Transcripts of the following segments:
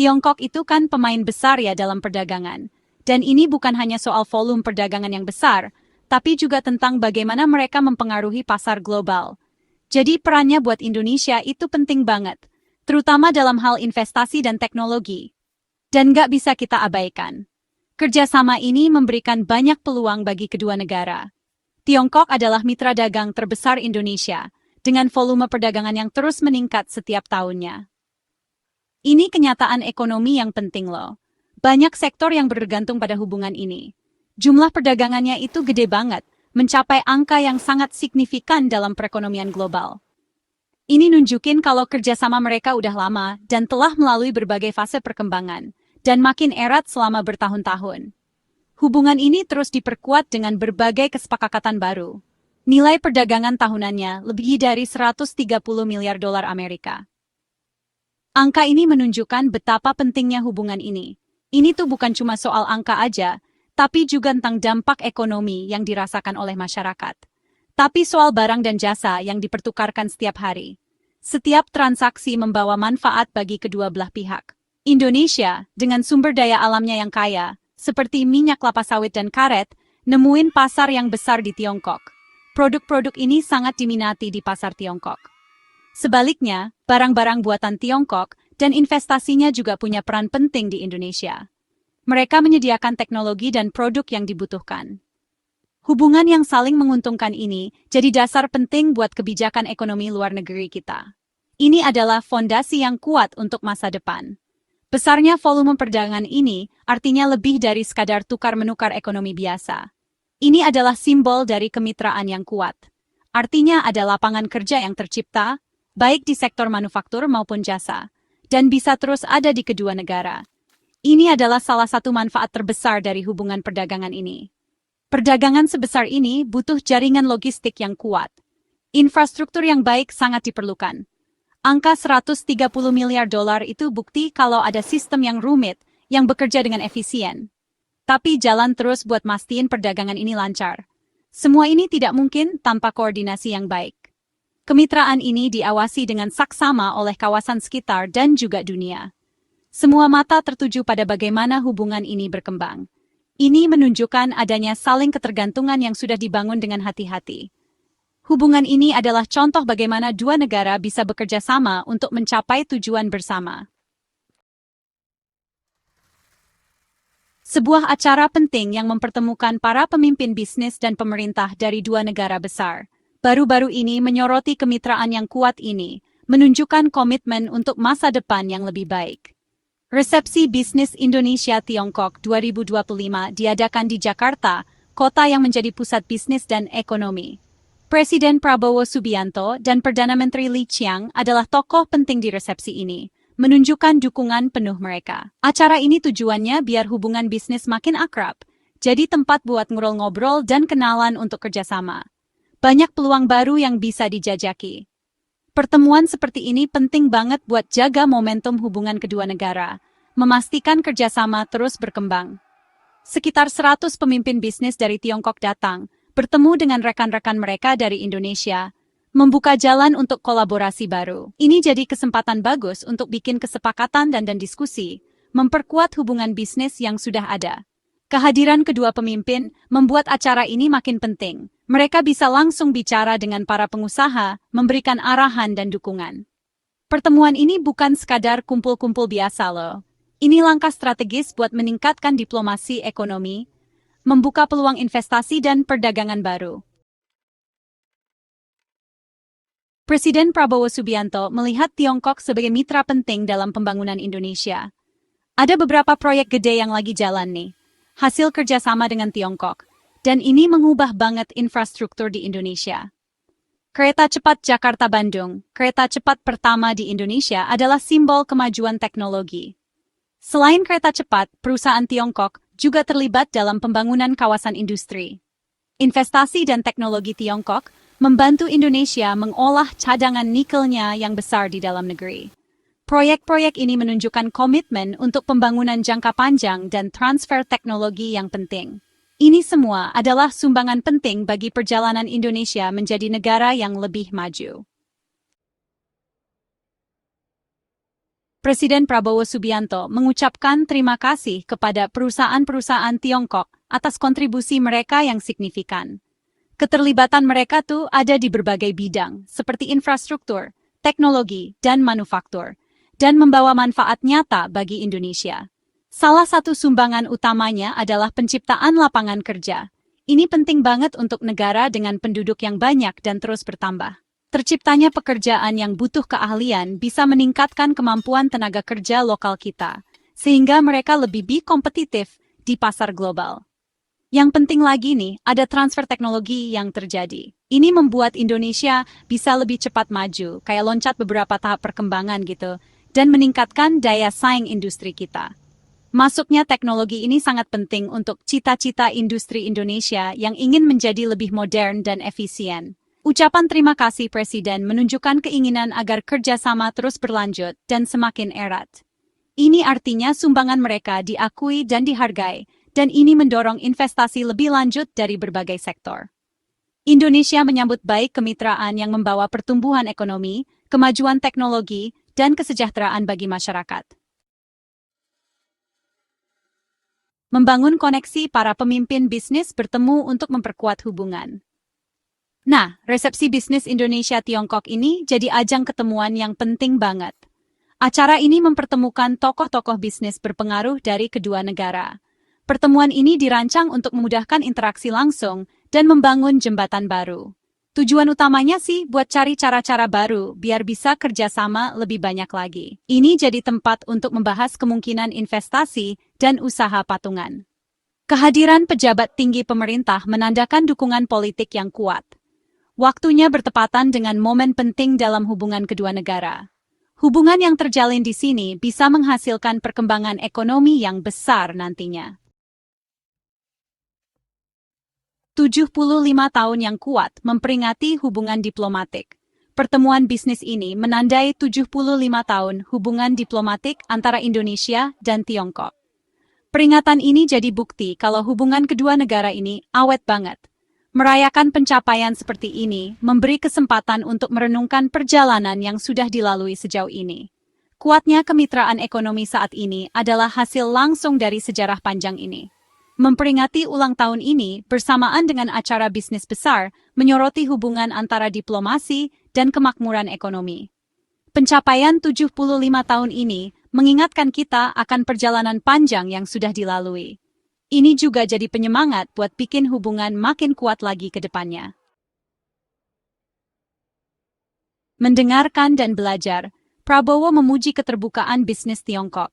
Tiongkok itu kan pemain besar ya dalam perdagangan. Dan ini bukan hanya soal volume perdagangan yang besar, tapi juga tentang bagaimana mereka mempengaruhi pasar global. Jadi perannya buat Indonesia itu penting banget, terutama dalam hal investasi dan teknologi. Dan nggak bisa kita abaikan. Kerjasama ini memberikan banyak peluang bagi kedua negara. Tiongkok adalah mitra dagang terbesar Indonesia, dengan volume perdagangan yang terus meningkat setiap tahunnya. Ini kenyataan ekonomi yang penting loh. Banyak sektor yang bergantung pada hubungan ini. Jumlah perdagangannya itu gede banget, mencapai angka yang sangat signifikan dalam perekonomian global. Ini nunjukin kalau kerjasama mereka udah lama dan telah melalui berbagai fase perkembangan, dan makin erat selama bertahun-tahun. Hubungan ini terus diperkuat dengan berbagai kesepakatan baru. Nilai perdagangan tahunannya lebih dari 130 miliar dolar Amerika. Angka ini menunjukkan betapa pentingnya hubungan ini. Ini tuh bukan cuma soal angka aja, tapi juga tentang dampak ekonomi yang dirasakan oleh masyarakat. Tapi soal barang dan jasa yang dipertukarkan setiap hari. Setiap transaksi membawa manfaat bagi kedua belah pihak. Indonesia, dengan sumber daya alamnya yang kaya, seperti minyak kelapa sawit dan karet, nemuin pasar yang besar di Tiongkok. Produk-produk ini sangat diminati di pasar Tiongkok. Sebaliknya, barang-barang buatan Tiongkok dan investasinya juga punya peran penting di Indonesia. Mereka menyediakan teknologi dan produk yang dibutuhkan. Hubungan yang saling menguntungkan ini jadi dasar penting buat kebijakan ekonomi luar negeri kita. Ini adalah fondasi yang kuat untuk masa depan. Besarnya volume perdagangan ini artinya lebih dari sekadar tukar-menukar ekonomi biasa. Ini adalah simbol dari kemitraan yang kuat. Artinya ada lapangan kerja yang tercipta, baik di sektor manufaktur maupun jasa, dan bisa terus ada di kedua negara. Ini adalah salah satu manfaat terbesar dari hubungan perdagangan ini. Perdagangan sebesar ini butuh jaringan logistik yang kuat. Infrastruktur yang baik sangat diperlukan. Angka 130 miliar dolar itu bukti kalau ada sistem yang rumit, yang bekerja dengan efisien. Tapi jalan terus buat mastiin perdagangan ini lancar. Semua ini tidak mungkin tanpa koordinasi yang baik. Kemitraan ini diawasi dengan saksama oleh kawasan sekitar dan juga dunia. Semua mata tertuju pada bagaimana hubungan ini berkembang. Ini menunjukkan adanya saling ketergantungan yang sudah dibangun dengan hati-hati. Hubungan ini adalah contoh bagaimana dua negara bisa bekerja sama untuk mencapai tujuan bersama. Sebuah acara penting yang mempertemukan para pemimpin bisnis dan pemerintah dari dua negara besar. Baru-baru ini menyoroti kemitraan yang kuat ini, menunjukkan komitmen untuk masa depan yang lebih baik. Resepsi Bisnis Indonesia-Tiongkok 2025 diadakan di Jakarta, kota yang menjadi pusat bisnis dan ekonomi. Presiden Prabowo Subianto dan Perdana Menteri Li Qiang adalah tokoh penting di resepsi ini, menunjukkan dukungan penuh mereka. Acara ini tujuannya biar hubungan bisnis makin akrab, jadi tempat buat ngobrol-ngobrol dan kenalan untuk kerjasama. Banyak peluang baru yang bisa dijajaki. Pertemuan seperti ini penting banget buat jaga momentum hubungan kedua negara, memastikan kerjasama terus berkembang. Sekitar 100 pemimpin bisnis dari Tiongkok datang, bertemu dengan rekan-rekan mereka dari Indonesia, membuka jalan untuk kolaborasi baru. Ini jadi kesempatan bagus untuk bikin kesepakatan dan diskusi, memperkuat hubungan bisnis yang sudah ada. Kehadiran kedua pemimpin membuat acara ini makin penting. Mereka bisa langsung bicara dengan para pengusaha, memberikan arahan dan dukungan. Pertemuan ini bukan sekadar kumpul-kumpul biasa loh. Ini langkah strategis buat meningkatkan diplomasi ekonomi, membuka peluang investasi dan perdagangan baru. Presiden Prabowo Subianto melihat Tiongkok sebagai mitra penting dalam pembangunan Indonesia. Ada beberapa proyek gede yang lagi jalan nih, hasil kerjasama dengan Tiongkok. Dan ini mengubah banget infrastruktur di Indonesia. Kereta cepat Jakarta-Bandung, kereta cepat pertama di Indonesia adalah simbol kemajuan teknologi. Selain kereta cepat, perusahaan Tiongkok juga terlibat dalam pembangunan kawasan industri. Investasi dan teknologi Tiongkok membantu Indonesia mengolah cadangan nikelnya yang besar di dalam negeri. Proyek-proyek ini menunjukkan komitmen untuk pembangunan jangka panjang dan transfer teknologi yang penting. Ini semua adalah sumbangan penting bagi perjalanan Indonesia menjadi negara yang lebih maju. Presiden Prabowo Subianto mengucapkan terima kasih kepada perusahaan-perusahaan Tiongkok atas kontribusi mereka yang signifikan. Keterlibatan mereka tuh ada di berbagai bidang, seperti infrastruktur, teknologi, dan manufaktur, dan membawa manfaat nyata bagi Indonesia. Salah satu sumbangan utamanya adalah penciptaan lapangan kerja. Ini penting banget untuk negara dengan penduduk yang banyak dan terus bertambah. Terciptanya pekerjaan yang butuh keahlian bisa meningkatkan kemampuan tenaga kerja lokal kita, sehingga mereka lebih kompetitif di pasar global. Yang penting lagi nih, ada transfer teknologi yang terjadi. Ini membuat Indonesia bisa lebih cepat maju, kayak loncat beberapa tahap perkembangan gitu, dan meningkatkan daya saing industri kita. Masuknya teknologi ini sangat penting untuk cita-cita industri Indonesia yang ingin menjadi lebih modern dan efisien. Ucapan terima kasih Presiden menunjukkan keinginan agar kerjasama terus berlanjut dan semakin erat. Ini artinya sumbangan mereka diakui dan dihargai, dan ini mendorong investasi lebih lanjut dari berbagai sektor. Indonesia menyambut baik kemitraan yang membawa pertumbuhan ekonomi, kemajuan teknologi, dan kesejahteraan bagi masyarakat. Membangun koneksi para pemimpin bisnis bertemu untuk memperkuat hubungan. Nah, resepsi bisnis Indonesia-Tiongkok ini jadi ajang ketemuan yang penting banget. Acara ini mempertemukan tokoh-tokoh bisnis berpengaruh dari kedua negara. Pertemuan ini dirancang untuk memudahkan interaksi langsung dan membangun jembatan baru. Tujuan utamanya sih buat cari cara-cara baru biar bisa kerjasama lebih banyak lagi. Ini jadi tempat untuk membahas kemungkinan investasi dan usaha patungan. Kehadiran pejabat tinggi pemerintah menandakan dukungan politik yang kuat. Waktunya bertepatan dengan momen penting dalam hubungan kedua negara. Hubungan yang terjalin di sini bisa menghasilkan perkembangan ekonomi yang besar nantinya. 75 tahun yang kuat memperingati hubungan diplomatik. Pertemuan bisnis ini menandai 75 tahun hubungan diplomatik antara Indonesia dan Tiongkok. Peringatan ini jadi bukti kalau hubungan kedua negara ini awet banget. Merayakan pencapaian seperti ini memberi kesempatan untuk merenungkan perjalanan yang sudah dilalui sejauh ini. Kuatnya kemitraan ekonomi saat ini adalah hasil langsung dari sejarah panjang ini. Memperingati ulang tahun ini bersamaan dengan acara bisnis besar menyoroti hubungan antara diplomasi dan kemakmuran ekonomi. Pencapaian 75 tahun ini mengingatkan kita akan perjalanan panjang yang sudah dilalui. Ini juga jadi penyemangat buat bikin hubungan makin kuat lagi ke depannya. Mendengarkan dan belajar, Prabowo memuji keterbukaan bisnis Tiongkok.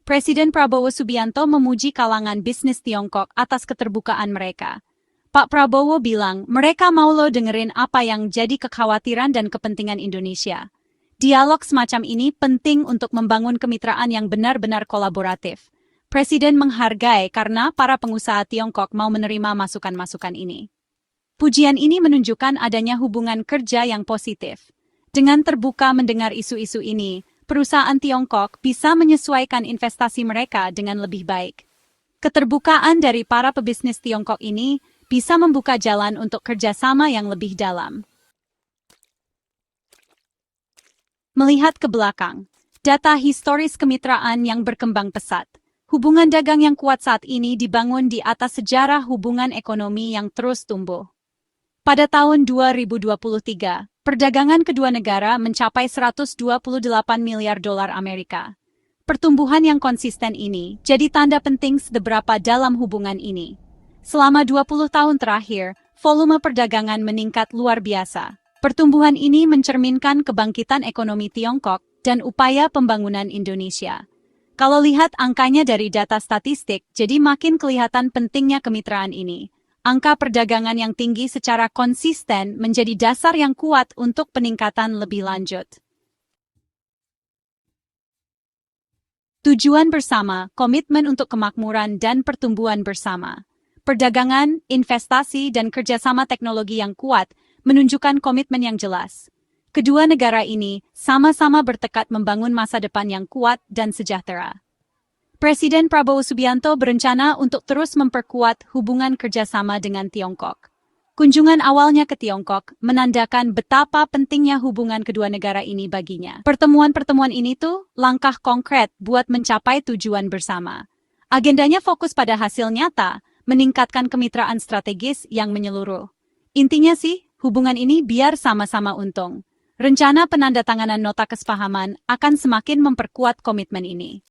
Presiden Prabowo Subianto memuji kalangan bisnis Tiongkok atas keterbukaan mereka. Pak Prabowo bilang mereka mau lo dengerin apa yang jadi kekhawatiran dan kepentingan Indonesia. Dialog semacam ini penting untuk membangun kemitraan yang benar-benar kolaboratif. Presiden menghargai karena para pengusaha Tiongkok mau menerima masukan-masukan ini. Pujian ini menunjukkan adanya hubungan kerja yang positif. Dengan terbuka mendengar isu-isu ini, perusahaan Tiongkok bisa menyesuaikan investasi mereka dengan lebih baik. Keterbukaan dari para pebisnis Tiongkok ini bisa membuka jalan untuk kerjasama yang lebih dalam. Melihat ke belakang, data historis kemitraan yang berkembang pesat. Hubungan dagang yang kuat saat ini dibangun di atas sejarah hubungan ekonomi yang terus tumbuh. Pada tahun 2023, perdagangan kedua negara mencapai 128 miliar dolar Amerika. Pertumbuhan yang konsisten ini jadi tanda penting seberapa dalam hubungan ini. Selama 20 tahun terakhir, volume perdagangan meningkat luar biasa. Pertumbuhan ini mencerminkan kebangkitan ekonomi Tiongkok dan upaya pembangunan Indonesia. Kalau lihat angkanya dari data statistik, jadi makin kelihatan pentingnya kemitraan ini. Angka perdagangan yang tinggi secara konsisten menjadi dasar yang kuat untuk peningkatan lebih lanjut. Tujuan bersama, komitmen untuk kemakmuran dan pertumbuhan bersama. Perdagangan, investasi, dan kerjasama teknologi yang kuat menunjukkan komitmen yang jelas. Kedua negara ini sama-sama bertekad membangun masa depan yang kuat dan sejahtera. Presiden Prabowo Subianto berencana untuk terus memperkuat hubungan kerjasama dengan Tiongkok. Kunjungan awalnya ke Tiongkok menandakan betapa pentingnya hubungan kedua negara ini baginya. Pertemuan-pertemuan ini tuh langkah konkret buat mencapai tujuan bersama. Agendanya fokus pada hasil nyata, meningkatkan kemitraan strategis yang menyeluruh. Intinya sih, hubungan ini biar sama-sama untung. Rencana penandatanganan nota kesepahaman akan semakin memperkuat komitmen ini.